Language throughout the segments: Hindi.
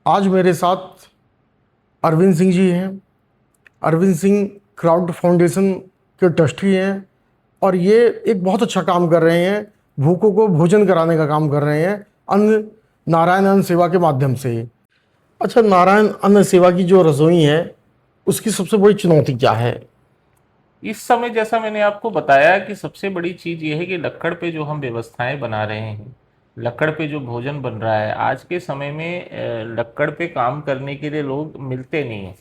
आज मेरे साथ अरविंद सिंह जी हैं। अरविंद सिंह क्राउड फाउंडेशन के ट्रस्टी हैं और ये एक बहुत अच्छा काम कर रहे हैं। भूखों को भोजन कराने का काम कर रहे हैं अन्न नारायण अन्न सेवा के माध्यम से। अच्छा, नारायण अन्न सेवा की जो रसोई है उसकी सबसे बड़ी चुनौती क्या है? इस समय जैसा मैंने आपको बताया कि सबसे बड़ी चीज़ ये है कि लक्कड़ पे जो हम व्यवस्थाएं बना रहे हैं, लक्कड़ पे जो भोजन बन रहा है आज के समय में, लक्कड़ पे काम करने के लिए लोग मिलते नहीं हैं।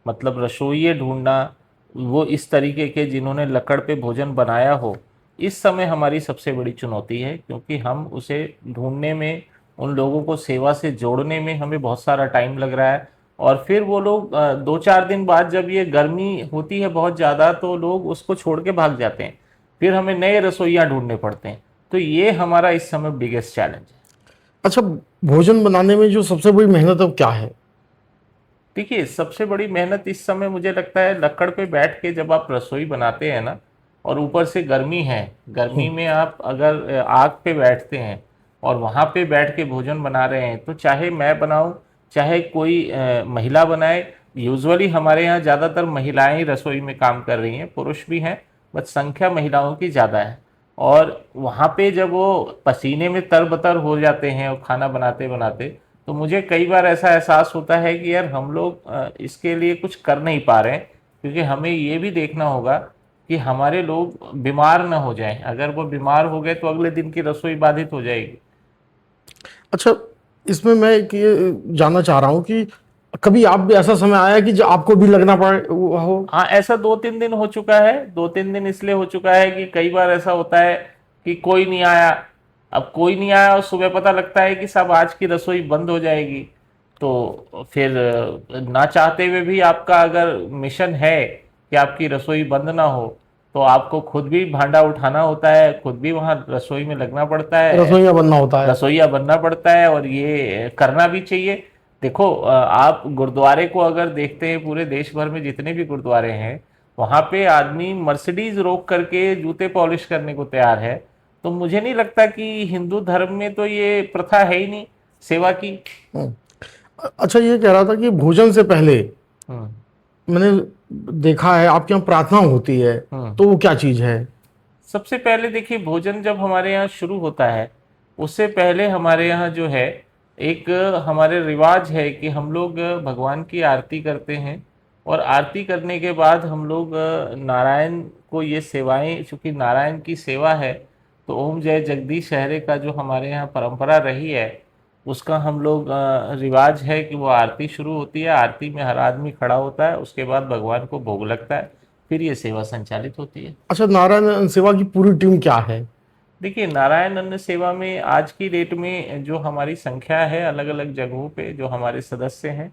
मतलब रसोइये ढूंढना, वो इस तरीके के जिन्होंने लक्कड़ पे भोजन बनाया हो, इस समय हमारी सबसे बड़ी चुनौती है, क्योंकि हम उसे ढूंढने में, उन लोगों को सेवा से जोड़ने में हमें बहुत सारा टाइम लग रहा है। और फिर वो लोग 2-4 दिन बाद जब ये गर्मी होती है बहुत ज़्यादा, तो लोग उसको छोड़ के भाग जाते हैं। फिर हमें नए रसोइया ढूंढने पड़ते हैं। तो ये हमारा इस समय बिगेस्ट चैलेंज है। अच्छा, भोजन बनाने में जो सबसे बड़ी मेहनत है वो क्या है? देखिए, सबसे बड़ी मेहनत इस समय मुझे लगता है, लकड़ पे बैठ के जब आप रसोई बनाते हैं ना, और ऊपर से गर्मी है, गर्मी में आप अगर आग पे बैठते हैं और वहाँ पे बैठ के भोजन बना रहे हैं, तो चाहे मैं बनाऊँ, चाहे कोई महिला बनाए। यूजुअली हमारे यहाँ ज़्यादातर महिलाएं ही रसोई में काम कर रही हैं, पुरुष भी हैं, बट संख्या महिलाओं की ज़्यादा है। और वहाँ पे जब वो पसीने में तरबतर हो जाते हैं और खाना बनाते बनाते, तो मुझे कई बार ऐसा एहसास होता है कि यार हम लोग इसके लिए कुछ कर नहीं पा रहे हैं, क्योंकि हमें ये भी देखना होगा कि हमारे लोग बीमार ना हो जाएं। अगर वो बीमार हो गए तो अगले दिन की रसोई बाधित हो जाएगी। अच्छा, इसमें मैं एक ये जानना चाह रहा हूँ कि कभी आप भी ऐसा समय आया कि जो आपको भी लगना पड़े हो? हाँ, ऐसा 2-3 दिन हो चुका है। 2-3 दिन इसलिए हो चुका है कि कई बार ऐसा होता है कि कोई नहीं आया। अब कोई नहीं आया और सुबह पता लगता है कि सब आज की रसोई बंद हो जाएगी। तो फिर ना चाहते हुए भी आपका अगर मिशन है कि आपकी रसोई बंद ना हो, तो आपको खुद भी भांडा उठाना होता है, खुद भी वहाँ रसोई में लगना पड़ता है, रसोइया बनना होता है। रसोइया बनना पड़ता है, और ये करना भी चाहिए। देखो, आप गुरुद्वारे को अगर देखते हैं, पूरे देश भर में जितने भी गुरुद्वारे हैं, वहाँ पे आदमी मर्सिडीज रोक करके जूते पॉलिश करने को तैयार है। तो मुझे नहीं लगता कि हिंदू धर्म में तो ये प्रथा है ही नहीं सेवा की। हम्म। अच्छा, ये कह रहा था कि भोजन से पहले हम्म। मैंने देखा है आपके यहाँ प्रार्थना होती है, हम्म। तो वो क्या चीज है? सबसे पहले देखिए, भोजन जब हमारे यहाँ शुरू होता है, उससे पहले हमारे यहाँ जो है, एक हमारे रिवाज है कि हम लोग भगवान की आरती करते हैं। और आरती करने के बाद हम लोग नारायण को ये सेवाएं, चूँकि नारायण की सेवा है, तो ओम जय जगदीश हरे का जो हमारे यहाँ परंपरा रही है, उसका हम लोग रिवाज है कि वो आरती शुरू होती है। आरती में हर आदमी खड़ा होता है, उसके बाद भगवान को भोग लगता है, फिर ये सेवा संचालित होती है। अच्छा, नारायण सेवा की पूरी टीम क्या है? देखिए, नारायण अन्न सेवा में आज की डेट में जो हमारी संख्या है, अलग अलग जगहों पे जो हमारे सदस्य हैं,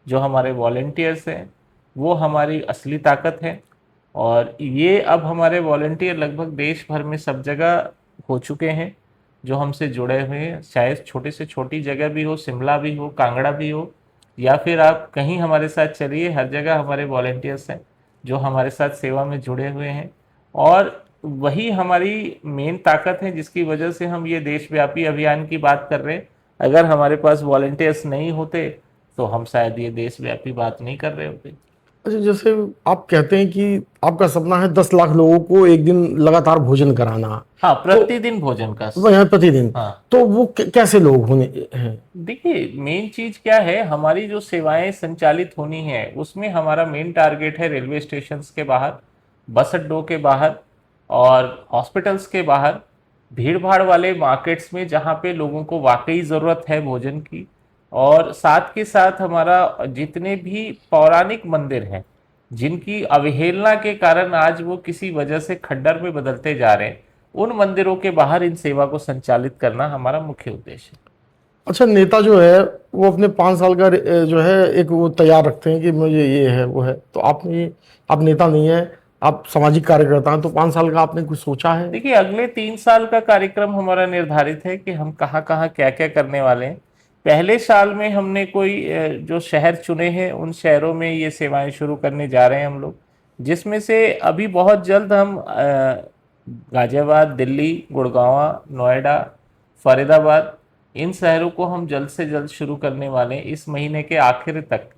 जो हमारे वॉलेंटियर्स हैं, वो हमारी असली ताकत है। और ये अब हमारे वॉलेंटियर लगभग देश भर में सब जगह हो चुके हैं, जो हमसे जुड़े हुए हैं। चाहे छोटे से छोटी जगह भी हो, शिमला भी हो, कांगड़ा भी हो, या फिर आप कहीं हमारे साथ चलिए, हर जगह हमारे वॉलेंटियर्स हैं जो हमारे साथ सेवा में जुड़े हुए हैं। और वही हमारी मेन ताकत है, जिसकी वजह से हम ये देशव्यापी अभियान की बात कर रहे हैं। अगर हमारे पास वॉलेंटियर्स नहीं होते, तो हम शायद ये देशव्यापी बात नहीं कर रहे होते। अच्छा, जैसे आप कहते हैं कि आपका सपना है 10 लाख लोगों को एक दिन लगातार भोजन कराना, हाँ, तो प्रतिदिन भोजन का। वह यहाँ प्रतिदिन, हाँ, तो वो कैसे लोग होने हैं? देखिए, मेन चीज क्या है, हमारी जो सेवाएं संचालित होनी है, उसमें हमारा मेन टारगेट है रेलवे स्टेशंस के बाहर, बस अड्डों के बाहर, और हॉस्पिटल्स के बाहर, भीड़ भाड़ वाले मार्केट्स में जहाँ पे लोगों को वाकई ज़रूरत है भोजन की। और साथ के साथ हमारा जितने भी पौराणिक मंदिर हैं, जिनकी अवहेलना के कारण आज वो किसी वजह से खंडर में बदलते जा रहे हैं, उन मंदिरों के बाहर इन सेवा को संचालित करना हमारा मुख्य उद्देश्य है। अच्छा, नेता जो है वो अपने 5 साल का जो है एक वो तैयार रखते हैं कि मुझे ये है वो है, तो आप नेता नहीं है, आप सामाजिक कार्यकर्ता हैं, तो 5 साल का आपने कुछ सोचा है? देखिए, अगले 3 साल का कार्यक्रम हमारा निर्धारित है कि हम कहाँ कहाँ क्या क्या करने वाले हैं। पहले साल में हमने कोई जो शहर चुने हैं, उन शहरों में ये सेवाएं शुरू करने जा रहे हैं हम लोग, जिसमें से अभी बहुत जल्द हम गाजियाबाद, दिल्ली, गुड़गांव, नोएडा, फरीदाबाद, इन शहरों को हम जल्द से जल्द शुरू करने वाले हैं, इस महीने के आखिर तक।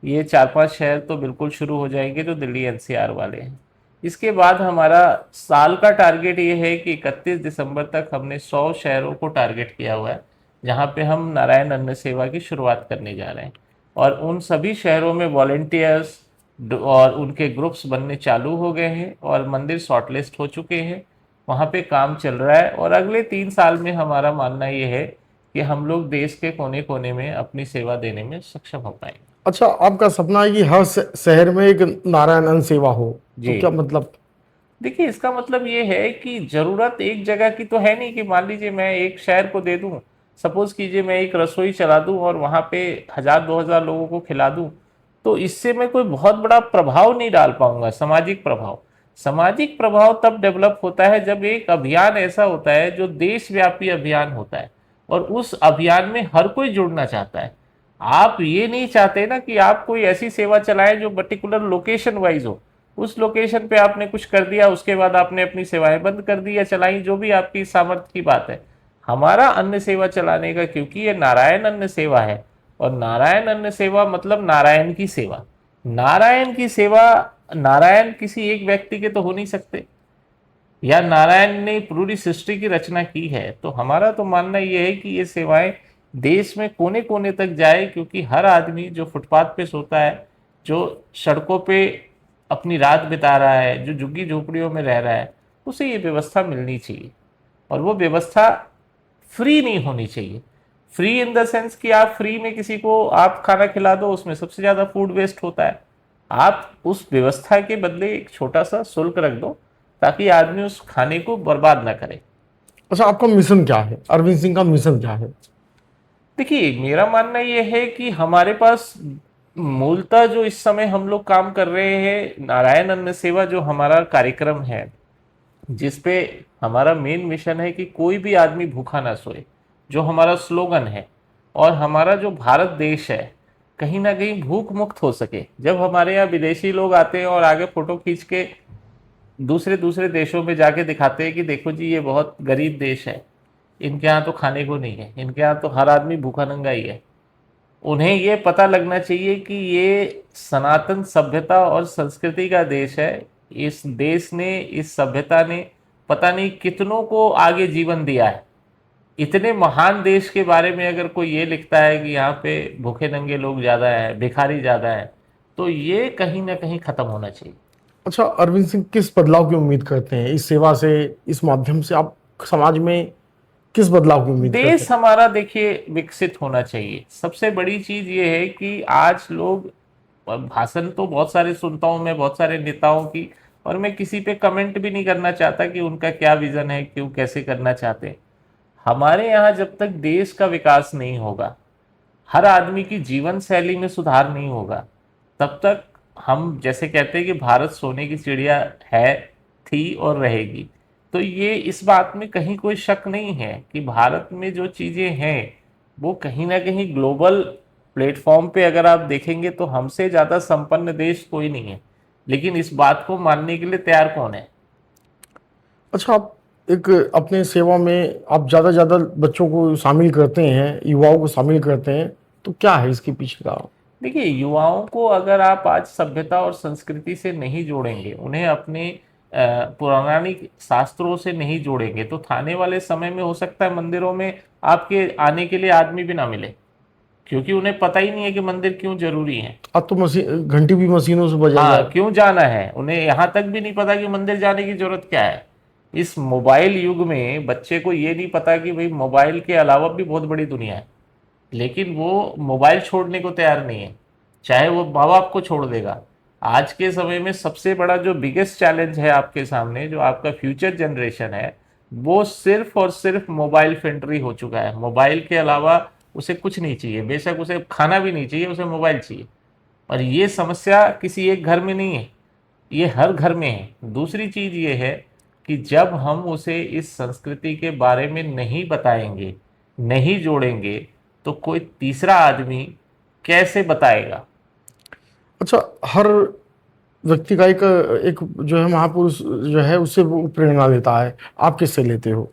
ये 4-5 शहर तो बिल्कुल शुरू हो जाएंगे जो दिल्ली एनसीआर वाले हैं। इसके बाद हमारा साल का टारगेट ये है कि 31 दिसंबर तक हमने 100 शहरों को टारगेट किया हुआ है, जहाँ पे हम नारायण अन्न सेवा की शुरुआत करने जा रहे हैं। और उन सभी शहरों में वॉलेंटियर्स और उनके ग्रुप्स बनने चालू हो गए हैं और मंदिर शॉर्टलिस्ट हो चुके हैं। वहाँ पे काम चल रहा है और अगले 3 साल में हमारा मानना ये है कि हम लोग देश के कोने कोने में अपनी सेवा देने में सक्षम हो पाएंगे। अच्छा, आपका सपना है कि हर शहर में एक नारायण अन्न सेवा हो, तो जी, क्या मतलब? देखिए इसका मतलब ये है कि ज़रूरत एक जगह की तो है नहीं कि मान लीजिए मैं एक शहर को दे दूं। सपोज कीजिए मैं एक रसोई चला दूं और वहाँ पे 1000-2000 लोगों को खिला दूं, तो इससे मैं कोई बहुत बड़ा प्रभाव नहीं डाल पाऊंगा, सामाजिक प्रभाव। सामाजिक प्रभाव तब डेवलप होता है जब एक अभियान ऐसा होता है जो देशव्यापी अभियान होता है और उस अभियान में हर कोई जुड़ना चाहता है। आप ये नहीं चाहते ना कि आप कोई ऐसी सेवा चलाएं जो पर्टिकुलर लोकेशन वाइज हो। उस लोकेशन पे आपने कुछ कर दिया, उसके बाद आपने अपनी सेवाएं बंद कर दी या चलाई, जो भी आपकी सामर्थ्य की बात है। हमारा अन्न सेवा चलाने का, क्योंकि ये नारायण अन्न सेवा है और नारायण अन्न सेवा मतलब नारायण की सेवा। नारायण की सेवा, नारायण किसी एक व्यक्ति के तो हो नहीं सकते, या नारायण ने पूरी सृष्टि की रचना की है। तो हमारा तो मानना यह है कि ये सेवाएं देश में कोने कोने तक जाए, क्योंकि हर आदमी जो फुटपाथ पे सोता है, जो सड़कों पे अपनी रात बिता रहा है, जो झुग्गी झोपड़ियों में रह रहा है, उसे ये व्यवस्था मिलनी चाहिए। और वो व्यवस्था फ्री नहीं होनी चाहिए। फ्री इन द सेंस कि आप फ्री में किसी को आप खाना खिला दो, उसमें सबसे ज़्यादा फूड वेस्ट होता है। आप उस व्यवस्था के बदले एक छोटा सा शुल्क रख दो ताकि आदमी उस खाने को बर्बाद ना करे। अच्छा, आपका मिशन क्या है? अरविंद सिंह का मिशन क्या है? देखिए मेरा मानना यह है कि हमारे पास मूलतः जो इस समय हम लोग काम कर रहे हैं, नारायण अन्न सेवा जो हमारा कार्यक्रम है, जिसपे हमारा मेन मिशन है कि कोई भी आदमी भूखा ना सोए, जो हमारा स्लोगन है। और हमारा जो भारत देश है कहीं ना कहीं भूख मुक्त हो सके। जब हमारे यहाँ विदेशी लोग आते हैं और आगे फोटो खींच के दूसरे दूसरे देशों में जाके दिखाते हैं कि देखो जी ये बहुत गरीब देश है, इनके यहाँ तो खाने को नहीं है, इनके यहाँ तो हर आदमी भूखा नंगा ही है। उन्हें ये पता लगना चाहिए कि ये सनातन सभ्यता और संस्कृति का देश है। इस देश ने, इस सभ्यता ने पता नहीं कितनों को आगे जीवन दिया है। इतने महान देश के बारे में अगर कोई ये लिखता है कि यहाँ पे भूखे नंगे लोग ज़्यादा हैं, भिखारी ज़्यादा हैं, तो ये कहीं ना कहीं ख़त्म होना चाहिए। अच्छा, अरविंद सिंह किस बदलाव की उम्मीद करते हैं इस सेवा से, इस माध्यम से? आप समाज में किस बदलाव की उम्मीद करते देश हैं? हमारा देखिए विकसित होना चाहिए। सबसे बड़ी चीज ये है कि आज लोग, भाषण तो बहुत सारे सुनता हूँ मैं बहुत सारे नेताओं की, और मैं किसी पे कमेंट भी नहीं करना चाहता कि उनका क्या विजन है, क्यों कैसे करना चाहते हैं। हमारे यहाँ जब तक देश का विकास नहीं होगा, हर आदमी की जीवन शैली में सुधार नहीं होगा, तब तक हम जैसे कहते हैं कि भारत सोने की चिड़िया है, थी और रहेगी। तो ये इस बात में कहीं कोई शक नहीं है कि भारत में जो चीज़ें हैं वो कहीं ना कहीं ग्लोबल प्लेटफॉर्म पे अगर आप देखेंगे तो हमसे ज़्यादा संपन्न देश कोई नहीं है। लेकिन इस बात को मानने के लिए तैयार कौन है? अच्छा, आप एक अपने सेवा में आप ज़्यादा से ज़्यादा बच्चों को शामिल करते हैं, युवाओं को शामिल करते हैं, तो क्या है इसके पीछे का? देखिए युवाओं को अगर आप आज सभ्यता और संस्कृति से नहीं जोड़ेंगे, उन्हें अपने पौराणिक शास्त्रों से नहीं जोड़ेंगे, तो आने वाले समय में हो सकता है मंदिरों में आपके आने के लिए आदमी भी ना मिले, क्योंकि उन्हें पता ही नहीं है कि मंदिर क्यों जरूरी है। अब तो मशीन, घंटी भी मशीनों से बजाई हाँ, जा। क्यों जाना है, उन्हें यहाँ तक भी नहीं पता कि मंदिर जाने की जरूरत क्या है। इस मोबाइल युग में बच्चे को ये नहीं पता कि भाई मोबाइल के अलावा भी बहुत बड़ी दुनिया है, लेकिन वो मोबाइल छोड़ने को तैयार नहीं है, चाहे वो माँ बाप को छोड़ देगा। आज के समय में सबसे बड़ा जो बिगेस्ट चैलेंज है आपके सामने, जो आपका फ्यूचर जनरेशन है, वो सिर्फ और सिर्फ मोबाइल फेंट्री हो चुका है। मोबाइल के अलावा उसे कुछ नहीं चाहिए, बेशक उसे खाना भी नहीं चाहिए, उसे मोबाइल चाहिए। और ये समस्या किसी एक घर में नहीं है, ये हर घर में है। दूसरी चीज़ ये है कि जब हम उसे इस संस्कृति के बारे में नहीं बताएंगे, नहीं जोड़ेंगे, तो कोई तीसरा आदमी कैसे बताएगा? अच्छा, हर व्यक्ति का एक एक जो है महापुरुष जो है उससे वो प्रेरणा लेता है, आप किससे लेते हो?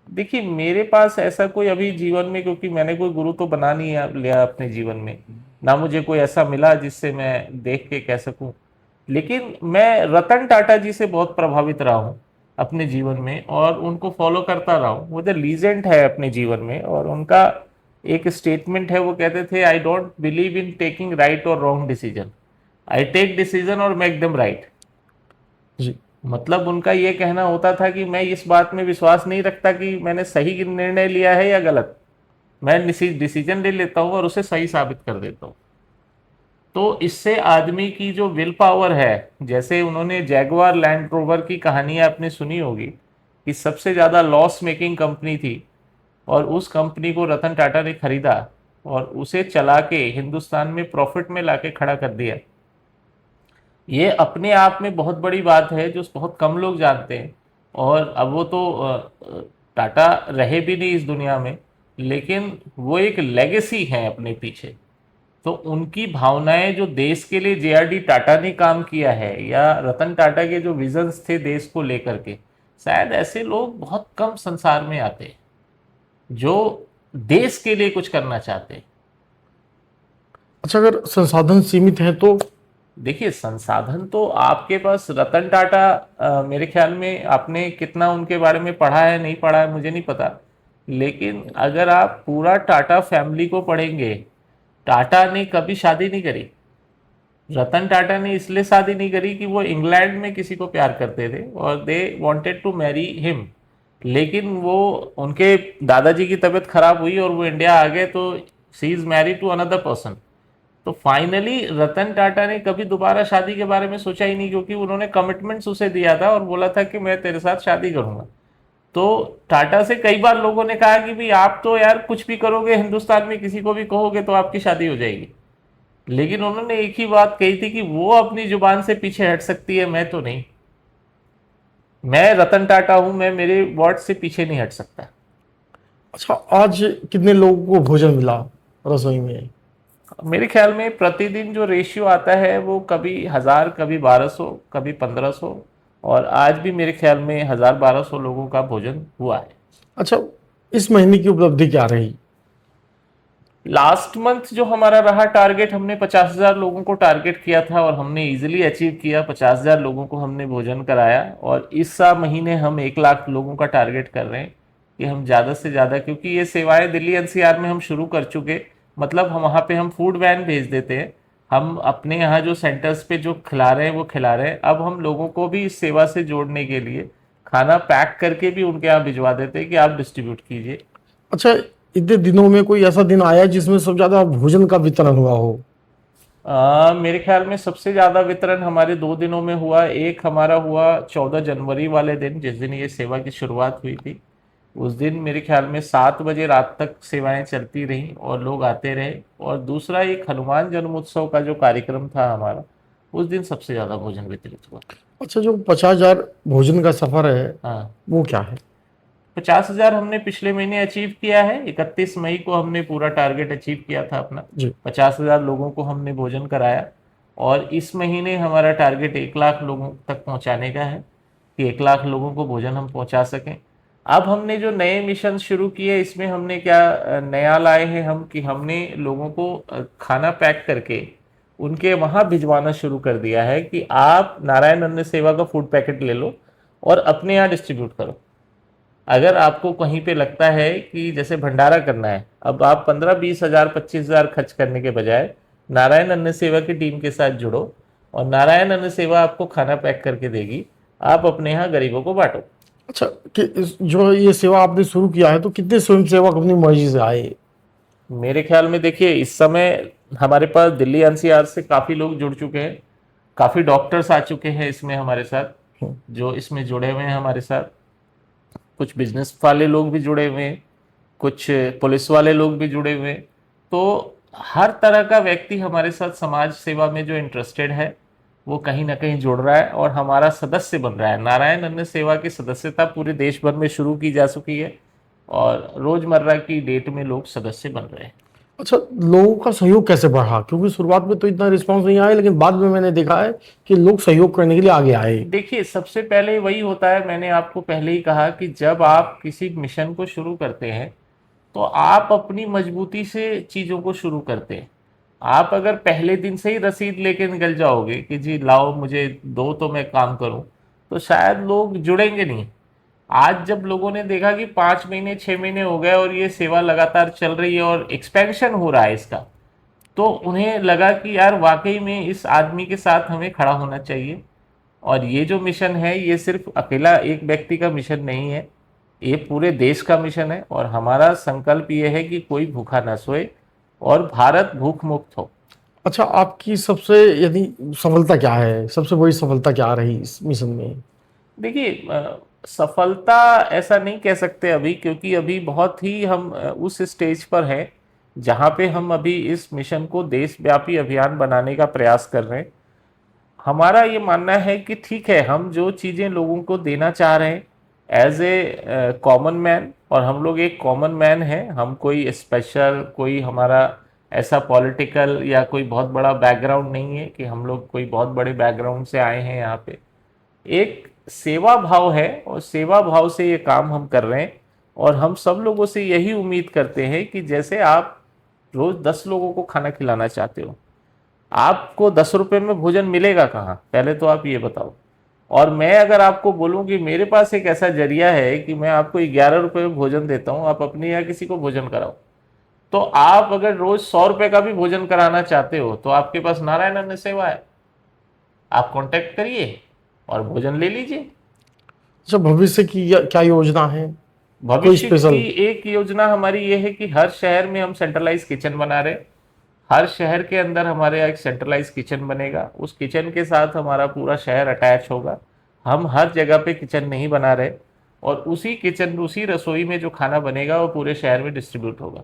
देखिए मेरे पास ऐसा कोई अभी जीवन में, क्योंकि मैंने कोई गुरु तो बना नहीं लिया अपने जीवन में, ना मुझे कोई ऐसा मिला जिससे मैं देख के कह सकूं। लेकिन मैं रतन टाटा जी से बहुत प्रभावित रहा हूं अपने जीवन में, और उनको फॉलो करता रहा हूं। वो द लीजेंड है अपने जीवन में, और उनका एक स्टेटमेंट है, वो कहते थे, I don't believe in taking right और wrong decision, I take decision और मेक देम राइट। जी। मतलब उनका ये कहना होता था कि मैं इस बात में विश्वास नहीं रखता कि मैंने सही निर्णय लिया है या गलत, मैं डिसीजन ले लेता हूँ और उसे सही साबित कर देता हूँ। तो इससे आदमी की जो विल पावर है, जैसे उन्होंने जैगवार लैंड रोवर की कहानियां आपने सुनी होगी कि सबसे ज़्यादा लॉस मेकिंग कंपनी थी, और उस कंपनी को रतन टाटा ने खरीदा और उसे चला के हिंदुस्तान में प्रॉफिट में लाके खड़ा कर दिया। ये अपने आप में बहुत बड़ी बात है जो बहुत कम लोग जानते हैं। और अब वो तो टाटा रहे भी नहीं इस दुनिया में, लेकिन वो एक लेगेसी है अपने पीछे। तो उनकी भावनाएं जो देश के लिए जेआरडी टाटा ने काम किया है, या रतन टाटा के जो विजन्स थे देश को लेकर के, शायद ऐसे लोग बहुत कम संसार में आते हैं जो देश के लिए कुछ करना चाहते हैं। अच्छा, अगर संसाधन सीमित हैं तो? देखिए संसाधन तो आपके पास, रतन टाटा मेरे ख्याल में आपने कितना उनके बारे में पढ़ा है नहीं पढ़ा है मुझे नहीं पता, लेकिन अगर आप पूरा टाटा फैमिली को पढ़ेंगे, टाटा ने कभी शादी नहीं करी। रतन टाटा ने इसलिए शादी नहीं करी कि वो इंग्लैंड में किसी को प्यार करते थे और they wanted to marry him, लेकिन वो, उनके दादाजी की तबीयत खराब हुई और वो इंडिया आ गए, तो she is married to another person. तो फाइनली रतन टाटा ने कभी दोबारा शादी के बारे में सोचा ही नहीं, क्योंकि उन्होंने कमिटमेंट्स उसे दिया था और बोला था कि मैं तेरे साथ शादी करूंगा। तो टाटा से कई बार लोगों ने कहा कि भाई आप तो यार कुछ भी करोगे, हिंदुस्तान में किसी को भी कहोगे तो आपकी शादी हो जाएगी, लेकिन उन्होंने एक ही बात कही थी कि वो अपनी जुबान से पीछे हट सकती है, मैं तो नहीं। मैं रतन टाटा हूं, मैं मेरे वर्ड से पीछे नहीं हट सकता। अच्छा, आज कितने लोगों को भोजन मिला रसोई में? मेरे ख्याल में प्रतिदिन जो रेशियो आता है वो कभी 1000, कभी 1200, कभी 1500, और आज भी मेरे ख्याल में 1000-1200 लोगों का भोजन हुआ है। अच्छा, इस महीने की उपलब्धि क्या रही? लास्ट मंथ जो हमारा रहा टारगेट, हमने 50,000 लोगों को टारगेट किया था और हमने इजीली अचीव किया। 50,000 लोगों को हमने भोजन कराया, और इस महीने हम 1 लाख लोगों का टारगेट कर रहे हैं कि हम ज़्यादा से ज़्यादा, क्योंकि ये सेवाएं दिल्ली एनसीआर में हम शुरू कर चुके। मतलब हम वहाँ पे हम फूड वैन भेज देते हैं, हम अपने यहाँ जो सेंटर्स पे जो खिला रहे हैं वो खिला रहे हैं। अब हम लोगों को भी इस सेवा से जोड़ने के लिए खाना पैक करके भी उनके यहाँ भिजवा देते हैं कि आप डिस्ट्रीब्यूट कीजिए। अच्छा, इतने दिनों में कोई ऐसा दिन आया जिसमें सबसे ज़्यादा भोजन का वितरण हुआ हो? मेरे ख्याल में सबसे ज़्यादा वितरण हमारे 2 दिनों में हुआ। एक हमारा हुआ 14 जनवरी वाले दिन, जिस दिन ये सेवा की शुरुआत हुई थी। उस दिन मेरे ख्याल में 7 बजे रात तक सेवाएं चलती रहीं और लोग आते रहे। और दूसरा एक हनुमान जन्मोत्सव का जो कार्यक्रम था हमारा, उस दिन सबसे ज़्यादा भोजन वितरित हुआ। अच्छा, जो 50,000 भोजन का सफर है हाँ, वो क्या है? 50,000 हमने पिछले महीने अचीव किया है। 31 मई को हमने पूरा टारगेट अचीव किया था अपना। जी। 50,000 लोगों को हमने भोजन कराया, और इस महीने हमारा टारगेट 1 लाख लोगों तक पहुंचाने का है कि 1 लाख लोगों को भोजन हम पहुंचा सकें। अब हमने जो नए मिशन शुरू किए, इसमें हमने क्या नया लाए हैं हम, कि हमने लोगों को खाना पैक करके उनके वहाँ भिजवाना शुरू कर दिया है कि आप नारायण अन्न सेवा का फूड पैकेट ले लो और अपने यहाँ डिस्ट्रीब्यूट करो। अगर आपको कहीं पे लगता है कि जैसे भंडारा करना है, अब आप 15-20 हज़ार 25 हज़ार खर्च करने के बजाय नारायण अन्न सेवा की टीम के साथ जुड़ो, और नारायण अन्न सेवा आपको खाना पैक करके देगी, आप अपने यहाँ गरीबों को बांटो। अच्छा, कि जो ये सेवा आपने शुरू किया है तो कितने स्वयंसेवक अपनी मर्जी से आए? मेरे ख्याल में देखिए इस समय हमारे पास दिल्ली एनसीआर से काफ़ी लोग जुड़ चुके हैं, काफ़ी डॉक्टर्स आ चुके हैं इसमें हमारे साथ, जो इसमें जुड़े हुए हैं हमारे साथ। कुछ बिजनेस वाले लोग भी जुड़े हुए हैं, कुछ पुलिस वाले लोग भी जुड़े हुए हैं। तो हर तरह का व्यक्ति हमारे साथ समाज सेवा में जो इंटरेस्टेड है, वो कहीं ना कहीं जुड़ रहा है और हमारा सदस्य बन रहा है। नारायण अन्न सेवा की सदस्यता पूरे देश भर में शुरू की जा चुकी है, और रोजमर्रा की डेट में लोग सदस्य बन रहे हैं। अच्छा, लोगों का सहयोग कैसे बढ़ा? क्योंकि शुरुआत में तो इतना रिस्पांस नहीं आया, लेकिन बाद में मैंने देखा है कि लोग सहयोग करने के लिए आगे आए। देखिए, सबसे पहले वही होता है, मैंने आपको पहले ही कहा कि जब आप किसी मिशन को शुरू करते हैं तो आप अपनी मजबूती से चीज़ों को शुरू करते हैं। आप अगर पहले दिन से ही रसीद लेके निकल जाओगे कि जी लाओ मुझे दो तो मैं काम करूं, तो शायद लोग जुड़ेंगे नहीं। आज जब लोगों ने देखा कि 5 महीने 6 महीने हो गए और ये सेवा लगातार चल रही है और एक्सपेंशन हो रहा है इसका, तो उन्हें लगा कि यार वाकई में इस आदमी के साथ हमें खड़ा होना चाहिए। और ये जो मिशन है ये सिर्फ अकेला एक व्यक्ति का मिशन नहीं है, ये पूरे देश का मिशन है। और हमारा संकल्प ये है कि कोई भूखा ना सोए और भारत भूख मुक्त हो। अच्छा, आपकी सबसे यदि सफलता क्या है, सबसे बड़ी सफलता क्या रही इस मिशन में? देखिए, सफलता ऐसा नहीं कह सकते अभी, क्योंकि अभी बहुत ही हम उस स्टेज पर हैं जहाँ पे हम अभी इस मिशन को देशव्यापी अभियान बनाने का प्रयास कर रहे हैं। हमारा ये मानना है कि ठीक है, हम जो चीज़ें लोगों को देना चाह रहे हैं एज ए कॉमन मैन, और हम लोग एक कॉमन मैन हैं, हम कोई स्पेशल कोई हमारा ऐसा पॉलिटिकल या कोई बहुत बड़ा बैकग्राउंड नहीं है कि हम लोग कोई बहुत बड़े बैकग्राउंड से आए हैं यहाँ पे। एक सेवा भाव है और सेवा भाव से ये काम हम कर रहे हैं। और हम सब लोगों से यही उम्मीद करते हैं कि जैसे आप रोज 10 लोगों को खाना खिलाना चाहते हो, आपको 10 रुपए में भोजन मिलेगा कहाँ, पहले तो आप ये बताओ। और मैं अगर आपको बोलूं कि मेरे पास एक ऐसा जरिया है कि मैं आपको 11 रुपए में भोजन देता हूं, आप अपने या किसी को भोजन कराओ, तो आप अगर रोज 100 रुपए का भी भोजन कराना चाहते हो तो आपके पास नारायण अन्न सेवा है, आप कांटेक्ट करिए और भोजन ले लीजिए। अच्छा, भविष्य की क्या योजना है? कोई भविष्य की स्पेशल? एक योजना हमारी ये है कि हर शहर में हम सेंट्रलाइज किचन बना रहे हैं। हर शहर के अंदर हमारे यहाँ एक सेंट्रलाइज किचन बनेगा, उस किचन के साथ हमारा पूरा शहर अटैच होगा। हम हर जगह पे किचन नहीं बना रहे, और उसी किचन उसी रसोई में जो खाना बनेगा वो पूरे शहर में डिस्ट्रीब्यूट होगा।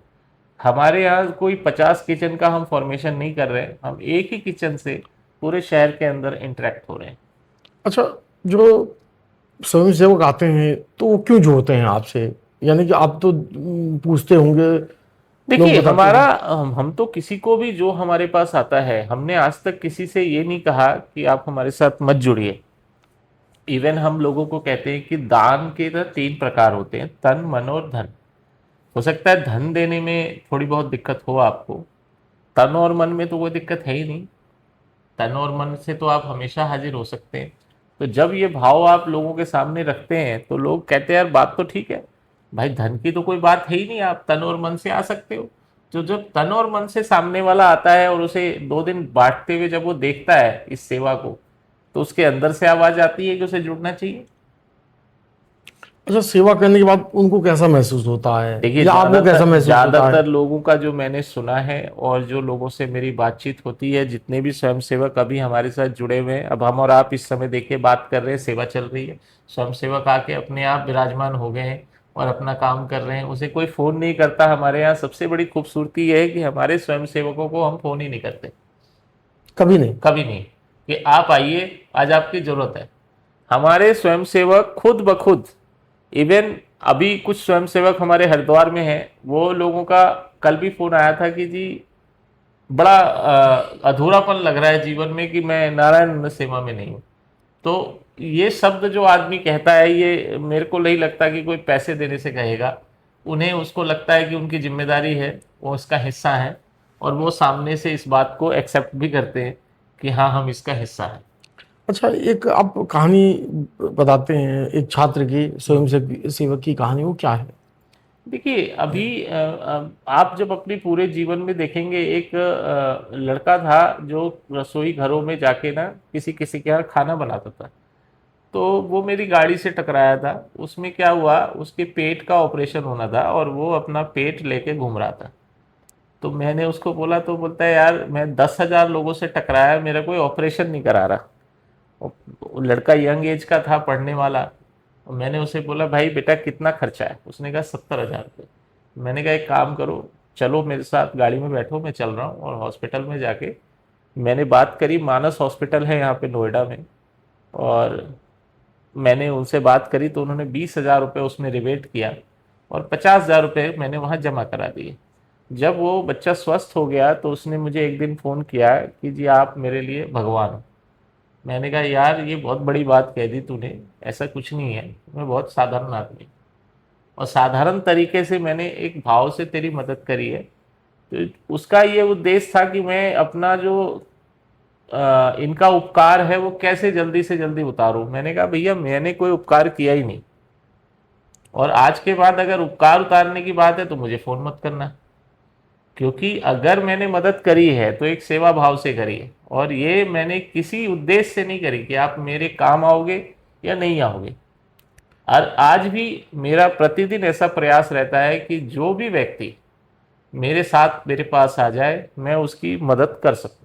हमारे यहाँ कोई 50 किचन का हम फॉर्मेशन नहीं कर रहे हैं, हम एक ही किचन से पूरे शहर के अंदर इंटरेक्ट हो रहे हैं। अच्छा, जो स्वयंसेवक आते हैं तो वो क्यों जुड़ते हैं आपसे? यानी कि आप तो पूछते होंगे, लोग देखिए, बताते हमारा हैं। हम तो किसी को भी जो हमारे पास आता है, हमने आज तक किसी से ये नहीं कहा कि आप हमारे साथ मत जुड़िए। इवन हम लोगों को कहते हैं कि दान के ना 3 प्रकार होते हैं, तन मन और धन। हो सकता है धन देने में थोड़ी बहुत दिक्कत हो आपको, तन और मन में तो कोई दिक्कत है ही नहीं। तन और मन से तो आप हमेशा हाजिर हो सकते हैं। तो जब ये भाव आप लोगों के सामने रखते हैं तो लोग कहते हैं यार बात तो ठीक है, भाई धन की तो कोई बात है ही नहीं, आप तन और मन से आ सकते हो। तो जब तन और मन से सामने वाला आता है और उसे 2 दिन बांटते हुए जब वो देखता है इस सेवा को, तो उसके अंदर से आवाज आती है कि उसे जुड़ना चाहिए। अच्छा, सेवा करने के बाद उनको कैसा महसूस होता है, देखिए, या आपको कैसा महसूस होता है? ज्यादातर लोगों का जो मैंने सुना है और जो लोगों से मेरी बातचीत होती है, जितने भी स्वयंसेवक अभी हमारे साथ जुड़े हुए हैं, अब हम और आप इस समय देखिए बात कर रहे हैं, सेवा चल रही है, स्वयंसेवक आके अपने आप विराजमान हो गए हैं और अपना काम कर रहे हैं, उसे कोई फोन नहीं करता। हमारे यहाँ सबसे बड़ी खूबसूरती यह है कि हमारे स्वयंसेवकों को हम फोन ही नहीं करते, कभी नहीं? कभी नहीं, कि आप आइए आज आपकी जरूरत है। हमारे स्वयंसेवक खुद ब खुद, इवन अभी कुछ स्वयंसेवक हमारे हरिद्वार में हैं, वो लोगों का कल भी फोन आया था कि जी बड़ा अधूरापन लग रहा है जीवन में कि मैं नारायण सेवा में नहीं हूँ। तो ये शब्द जो आदमी कहता है, ये मेरे को नहीं लगता कि कोई पैसे देने से कहेगा। उन्हें उसको लगता है कि उनकी जिम्मेदारी है, वो इसका हिस्सा है, और वो सामने से इस बात को एक्सेप्ट भी करते हैं कि हाँ हम इसका हिस्सा हैं। अच्छा, एक आप कहानी बताते हैं एक छात्र की, स्वयं सेवक की कहानी, वो क्या है? देखिए, अभी आप जब अपने पूरे जीवन में देखेंगे, एक लड़का था जो रसोई घरों में जाके ना किसी किसी के यहाँ खाना बनाता था। तो वो मेरी गाड़ी से टकराया था। उसमें क्या हुआ, उसके पेट का ऑपरेशन होना था और वो अपना पेट लेके घूम रहा था। तो मैंने उसको बोला, तो बोलता है यार मैं 10,000 लोगों से टकराया, मेरा कोई ऑपरेशन नहीं करा रहा। वो लड़का यंग एज का था, पढ़ने वाला। और मैंने उसे बोला भाई बेटा कितना खर्चा है, उसने कहा 70,000 रुपये। मैंने कहा एक काम करो, चलो मेरे साथ गाड़ी में बैठो, मैं चल रहा हूँ। और हॉस्पिटल में जाके मैंने बात करी, मानस हॉस्पिटल है यहाँ पे नोएडा में, और मैंने उनसे बात करी तो उन्होंने 20,000 रुपये उसमें रिबेट किया और 50,000 रुपये मैंने वहाँ जमा करा दिए। जब वो बच्चा स्वस्थ हो गया तो उसने मुझे एक दिन फ़ोन किया कि जी आप मेरे लिए भगवान हो। मैंने कहा यार ये बहुत बड़ी बात कह दी तूने, ऐसा कुछ नहीं है, मैं बहुत साधारण आदमी, और साधारण तरीके से मैंने एक भाव से तेरी मदद करी है। तो उसका ये उद्देश्य था कि मैं अपना जो इनका उपकार है वो कैसे जल्दी से जल्दी उतारूं। मैंने कहा भैया मैंने कोई उपकार किया ही नहीं, और आज के बाद अगर उपकार उतारने की बात है तो मुझे फ़ोन मत करना, क्योंकि अगर मैंने मदद करी है तो एक सेवा भाव से करी है, और ये मैंने किसी उद्देश्य से नहीं करी कि आप मेरे काम आओगे या नहीं आओगे। और आज भी मेरा प्रतिदिन ऐसा प्रयास रहता है कि जो भी व्यक्ति मेरे साथ मेरे पास आ जाए मैं उसकी मदद कर सकूं।